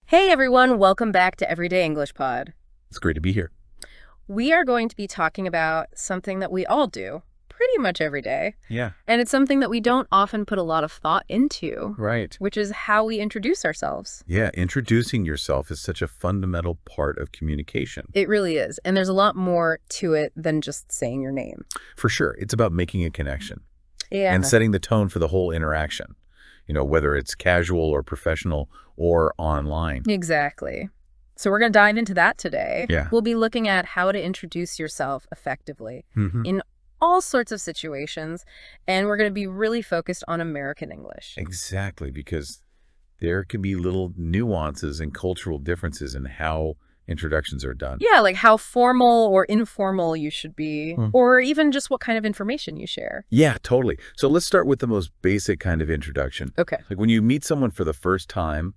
Hey everyone, welcome back to Everyday English Pod. It's great to be here. We are going to be talking about something that we all do pretty much every day. Yeah. And it's something that we don't often put a lot of thought into, Right. which is how we introduce ourselves. Yeah, introducing yourself is such a fundamental part of communication. It really is. And there's a lot more to it than just saying your name. For sure. It's about making a connection Yeah. and setting the tone for the whole interaction, whether it's casual or professional or online. Exactly. So we're going to dive into that today. Yeah. We'll be looking at how to introduce yourself effectively in all sorts of situations, and we're going to be really focused on American English. Exactly, because there can be little nuances and cultural differences in how introductions are done. Yeah, like how formal or informal you should be, or even just what kind of information you share. Yeah, totally. So let's start with the most basic kind of introduction. Okay. Like when you meet someone for the first time,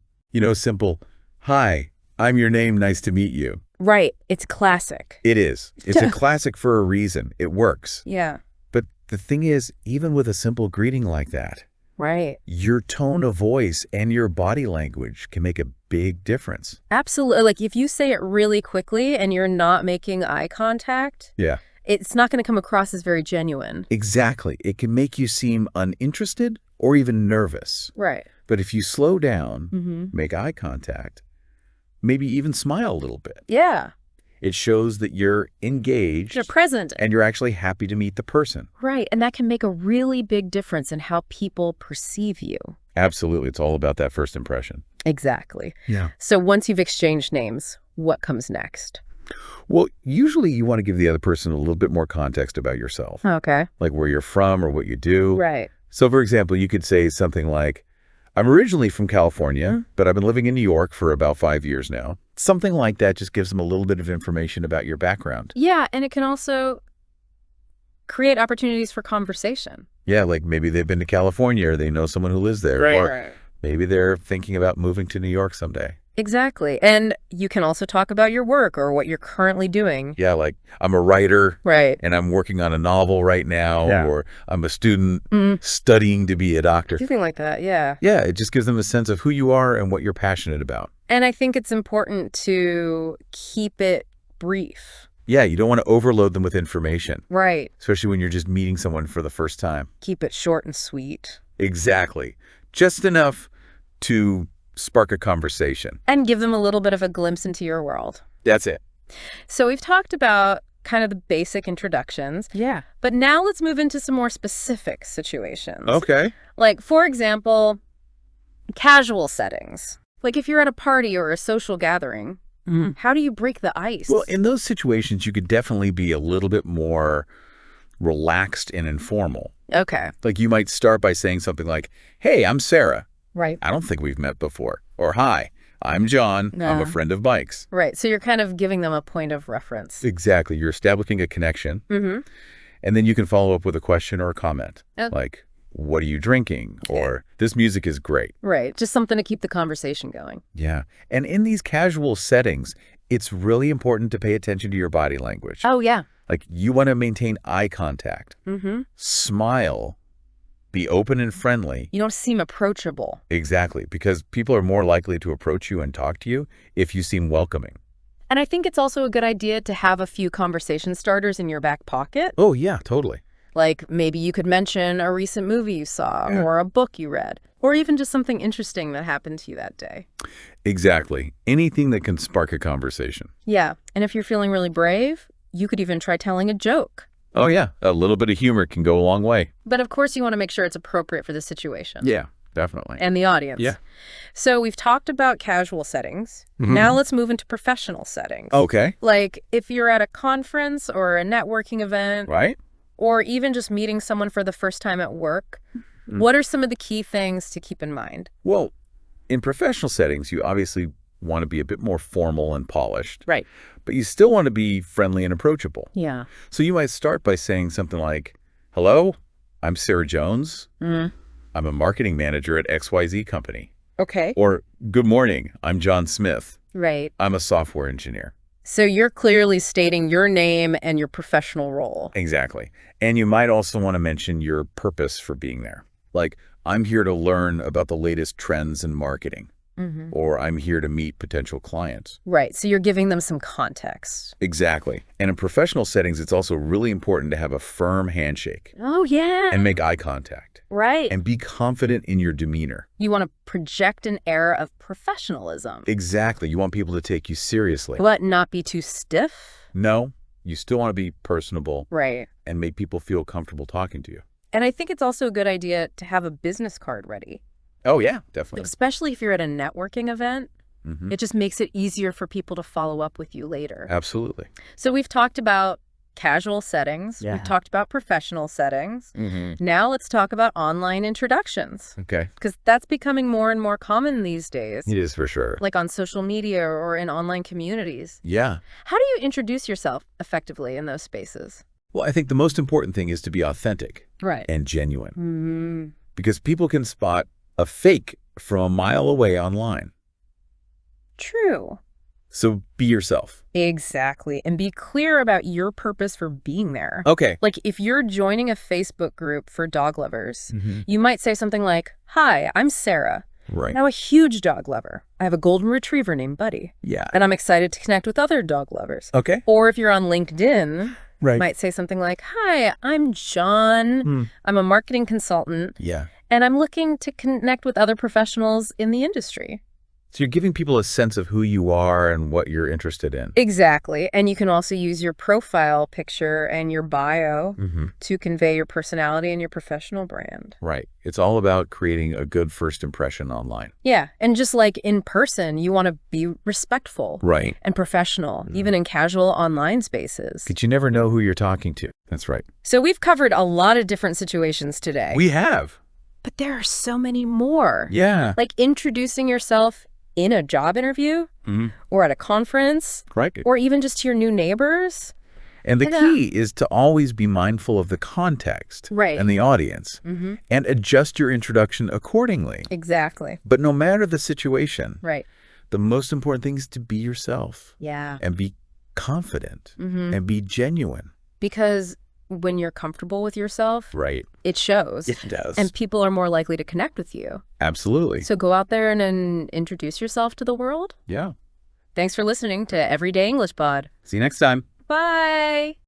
simple, "Hi, I'm your name, nice to meet you." Right. It's classic. It is. It's a classic for a reason. It works. Yeah. But the thing is, even with a simple greeting like that, Right. your tone of voice and your body language can make a big difference. Absolutely. Like if you say it really quickly and you're not making eye contact, Yeah. it's not going to come across as very genuine. Exactly. It can make you seem uninterested or even nervous. Right. But if you slow down, make eye contact, maybe even smile a little bit, Yeah. it shows that you're engaged You're present. and you're actually happy to meet the person. Right. And that can make a really big difference in how people perceive you. Absolutely. It's all about that first impression. Exactly. Yeah. So once you've exchanged names, what comes next? Well, usually you want to give the other person a little bit more context about yourself, Okay. like where you're from or what you do. Right. So, for example, you could say something like, "I'm originally from California, but I've been living in New York for about 5 years now." Something like that just gives them a little bit of information about your background. Yeah, and it can also create opportunities for conversation. Yeah, like maybe they've been to California or they know someone who lives there. Or maybe they're thinking about moving to New York someday. Exactly. And you can also talk about your work or what you're currently doing. Yeah, like I'm a writer. Right. And I'm working on a novel right now. Yeah. Or I'm a student studying to be a doctor. Something like that, yeah. Yeah, it just gives them a sense of who you are and what you're passionate about. And I think it's important to keep it brief. Yeah, you don't want to overload them with information, Right. especially when you're just meeting someone for the first time. Keep it short and sweet. Exactly. Just enough to spark a conversation. And give them a little bit of a glimpse into your world. That's it. So we've talked about kind of the basic introductions. Yeah. But now let's move into some more specific situations. Okay. Like, for example, casual settings. Like if you're at a party or a social gathering, how do you break the ice? Well, in those situations, you could definitely be a little bit more relaxed and informal. Okay. Like you might start by saying something like, "Hey, I'm Sarah. Right. I don't think we've met before." Or, "Hi, I'm John. I'm a friend of Mike's." Right. So you're kind of giving them a point of reference. Exactly. You're establishing a connection. And then you can follow up with a question or a comment. Like, "What are you drinking?" Or, "This music is great." Right. Just something to keep the conversation going. Yeah. And in these casual settings, it's really important to pay attention to your body language. Oh, yeah. Like you want to maintain eye contact, smile, be open and friendly. You don't seem approachable. Exactly. Because people are more likely to approach you and talk to you if you seem welcoming. And I think it's also a good idea to have a few conversation starters in your back pocket. Oh, yeah, totally. Like maybe you could mention a recent movie you saw or a book you read, or even just something interesting that happened to you that day. Exactly. Anything that can spark a conversation. Yeah. And if you're feeling really brave, you could even try telling a joke. Oh, yeah. A little bit of humor can go a long way. But of course, you want to make sure it's appropriate for the situation. Yeah, definitely. And the audience. Yeah. So we've talked about casual settings. Now let's move into professional settings. Okay. Like if you're at a conference or a networking event, Right? or even just meeting someone for the first time at work, what are some of the key things to keep in mind? Well, in professional settings, you obviously want to be a bit more formal and polished. Right. But you still want to be friendly and approachable. Yeah. So you might start by saying something like, "Hello, I'm Sarah Jones. I'm a marketing manager at XYZ company." Okay. Or, "Good morning, I'm John Smith. Right. I'm a software engineer." So you're clearly stating your name and your professional role. Exactly. And you might also want to mention your purpose for being there. Like, "I'm here to learn about the latest trends in marketing." or I'm here to meet potential clients. Right. So you're giving them some context. Exactly. And in professional settings, it's also really important to have a firm handshake. Oh, yeah. And make eye contact. Right. And be confident in your demeanor. You want to project an air of professionalism. Exactly. You want people to take you seriously. But not be too stiff. No, you still want to be personable. Right. And make people feel comfortable talking to you. And I think it's also a good idea to have a business card ready. Oh, yeah, definitely. Especially if you're at a networking event. It just makes it easier for people to follow up with you later. Absolutely. So we've talked about casual settings. Yeah. We've talked about professional settings. Now let's talk about online introductions. Okay. Because that's becoming more and more common these days. It is for sure. Like on social media or in online communities. Yeah. How do you introduce yourself effectively in those spaces? Well, I think the most important thing is to be authentic. Right. And genuine. Because people can spot a fake from a mile away online. True. So be yourself. Exactly. And be clear about your purpose for being there. Okay. Like if you're joining a Facebook group for dog lovers, you might say something like, "Hi, I'm Sarah. Right. Now a huge dog lover. I have a golden retriever named Buddy. Yeah. And I'm excited to connect with other dog lovers." Okay. Or if you're on LinkedIn, Right. might say something like, "Hi, I'm John. I'm a marketing consultant. Yeah. And I'm looking to connect with other professionals in the industry." So you're giving people a sense of who you are and what you're interested in. Exactly. And you can also use your profile picture and your bio to convey your personality and your professional brand. Right. It's all about creating a good first impression online. Yeah. And just like in person, you want to be respectful Right. and professional, even in casual online spaces. Because you never know who you're talking to. That's right. So we've covered a lot of different situations today. We have. But there are so many more. Yeah. Like introducing yourself in a job interview or at a conference Right. or even just to your new neighbors. And the key is to always be mindful of the context and the audience and adjust your introduction accordingly. Exactly. But no matter the situation, Right. the most important thing is to be yourself. Yeah. And be confident and be genuine. Because when you're comfortable with yourself, Right. it shows. It does. And people are more likely to connect with you. Absolutely. So go out there and introduce yourself to the world. Yeah. Thanks for listening to Everyday English Pod. See you next time. Bye.